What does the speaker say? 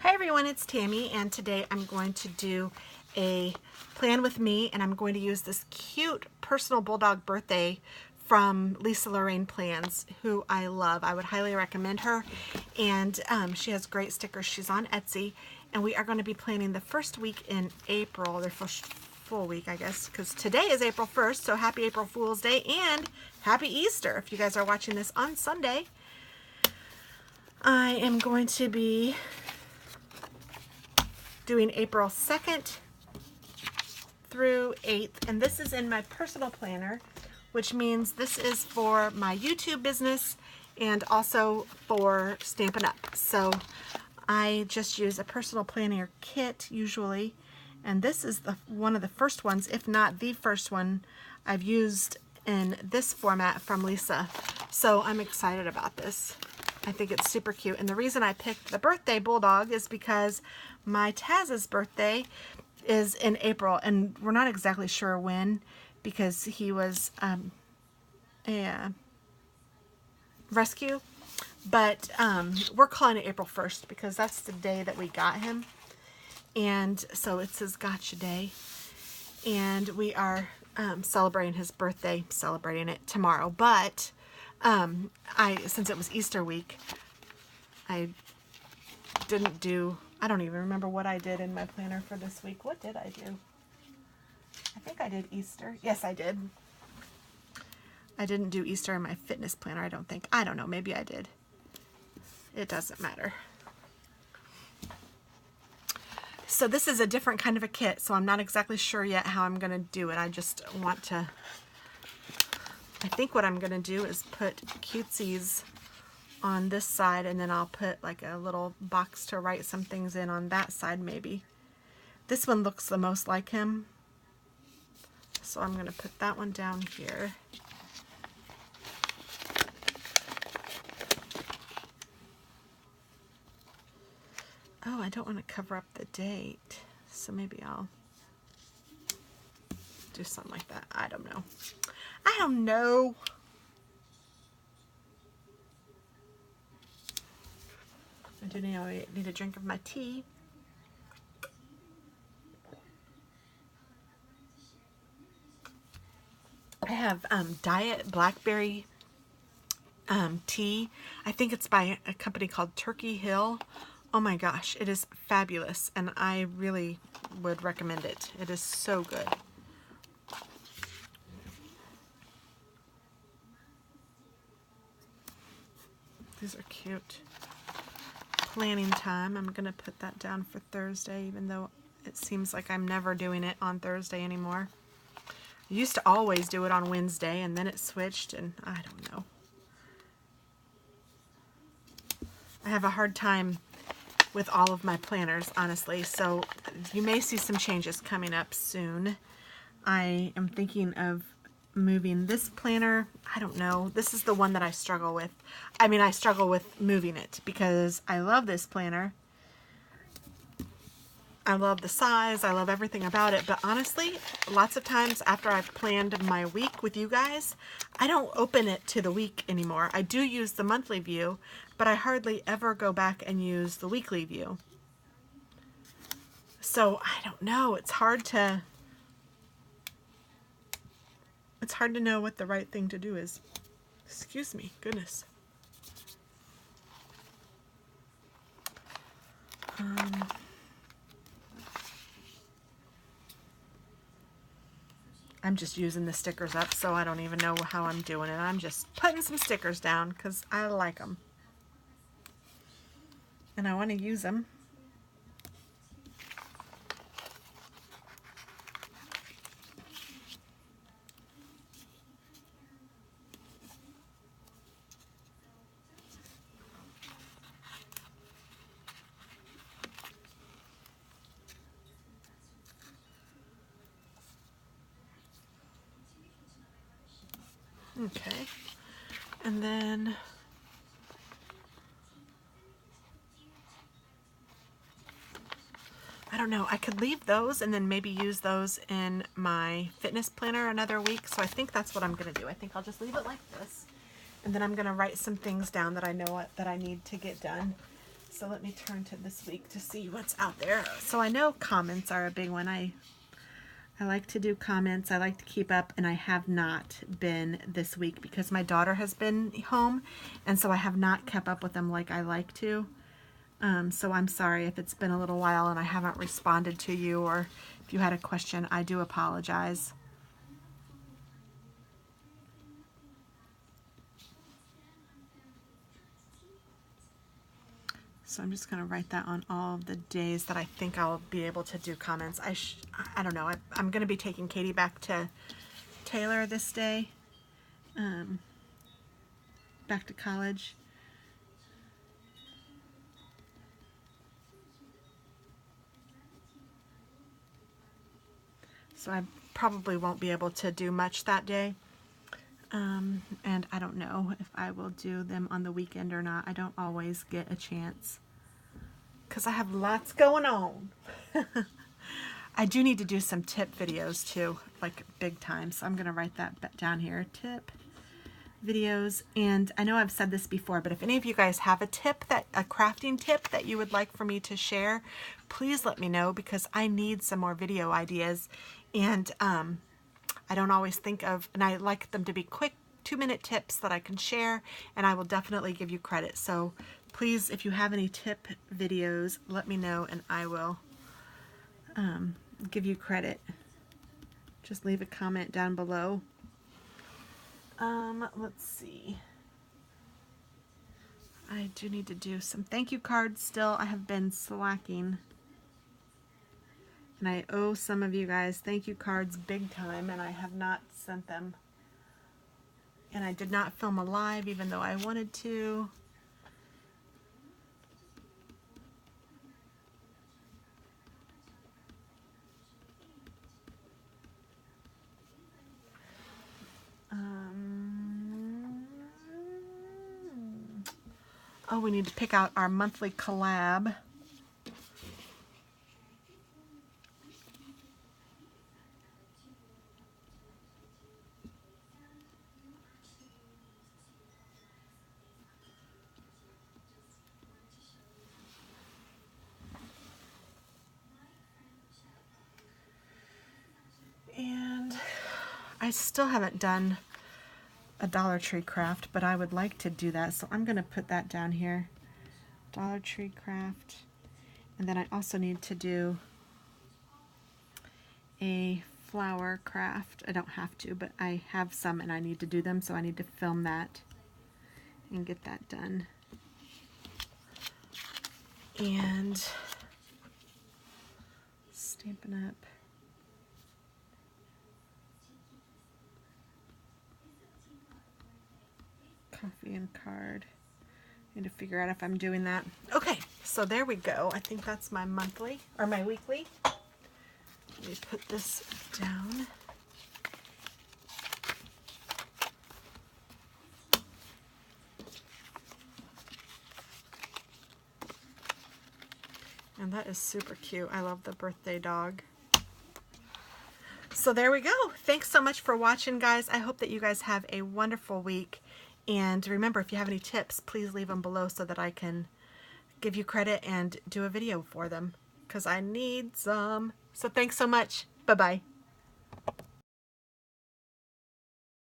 Hi everyone, it's Tammy, and today I'm going to do a plan with me, and I'm going to use this cute personal bulldog birthday from Lisa Lorraine Plans, who I love. I would highly recommend her, and she has great stickers. She's on Etsy, and we are going to be planning the first week in April, their first full week, I guess, because today is April 1st, so happy April Fool's Day and happy Easter if you guys are watching this on Sunday. I am going to be doing April 2nd through 8th, and this is in my personal planner, which means this is for my YouTube business and also for Stampin' Up. So I just use a personal planner kit usually, and this is one of the first ones, if not the first one, I've used in this format from Lisa. So I'm excited about this. I think it's super cute, and the reason I picked the birthday bulldog is because my Taz's birthday is in April, and we're not exactly sure when because he was a rescue, but we're calling it April 1st because that's the day that we got him, and so it's his gotcha day, and we are celebrating his birthday, celebrating it tomorrow, but since it was Easter week, I don't even remember what I did in my planner for this week. What did I do? I think I did Easter. Yes, I did. I didn't do Easter in my fitness planner, I don't think. I don't know, maybe I did. It doesn't matter. So this is a different kind of a kit, so I'm not exactly sure yet how I'm going to do it. I just want to... I think what I'm going to do is put cutesies on this side, and then I'll put like a little box to write some things in on that side maybe. This one looks the most like him, so I'm going to put that one down here. Oh, I don't want to cover up the date, so maybe I'll do something like that. I don't know. I don't know. I do need a drink of my tea. I have Diet Blackberry tea. I think it's by a company called Turkey Hill. Oh my gosh, it is fabulous, and I really would recommend it. It is so good. These are cute. Planning time. I'm going to put that down for Thursday, even though it seems like I'm never doing it on Thursday anymore. I used to always do it on Wednesday, and then it switched, and I don't know. I have a hard time with all of my planners, honestly, so you may see some changes coming up soon. I am thinking of moving this planner. I don't know. This is the one that I struggle with. I mean, I struggle with moving it because I love this planner. I love the size. I love everything about it. But honestly, lots of times after I've planned my week with you guys, I don't open it to the week anymore. I do use the monthly view, but I hardly ever go back and use the weekly view. So I don't know. It's hard to know what the right thing to do is. Excuse me, goodness. I'm just using the stickers up, so I don't even know how I'm doing it. I'm just putting some stickers down because I like them. And I want to use them. Okay, and then I don't know, I could leave those and then maybe use those in my fitness planner another week, so I think that's what I'm going to do. I think I'll just leave it like this, and then I'm going to write some things down that I know that I need to get done. So let me turn to this week to see what's out there. So I know comments are a big one. I like to do comments. I like to keep up, and I have not been this week because my daughter has been home, and so I have not kept up with them like I like to. So I'm sorry if it's been a little while and I haven't responded to you, or if you had a question, I do apologize. So I'm just going to write that on all of the days that I think I'll be able to do comments. I don't know. I'm going to be taking Katie back to Taylor this day, back to college. So I probably won't be able to do much that day. And I don't know if I will do them on the weekend or not. I don't always get a chance because I have lots going on. I do need to do some tip videos too, like big time. So I'm going to write that down here. Tip videos. And I know I've said this before, but if any of you guys have a crafting tip that you would like for me to share, please let me know, because I need some more video ideas. And I don't always think of, and I like them to be quick 2-minute tips that I can share, and I will definitely give you credit. So please, if you have any tip videos, let me know and I will give you credit. Just leave a comment down below. Let's see. I do need to do some thank you cards still. I have been slacking. And I owe some of you guys thank you cards big time, and I have not sent them. And I did not film a live even though I wanted to. Oh, we need to pick out our monthly collab. And I still haven't done a Dollar Tree craft, but I would like to do that, so I'm going to put that down here. Dollar Tree craft. And then I also need to do a flower craft. I don't have to, but I have some and I need to do them, so I need to film that and get that done. And Stampin' Up. Coffee and card. Need to figure out if I'm doing that. Okay, so there we go. I think that's my monthly or my weekly. Let me put this down. And that is super cute. I love the birthday dog. So there we go. Thanks so much for watching, guys. I hope that you guys have a wonderful week. And remember, if you have any tips, please leave them below so that I can give you credit and do a video for them, because I need some. So thanks so much. Bye-bye.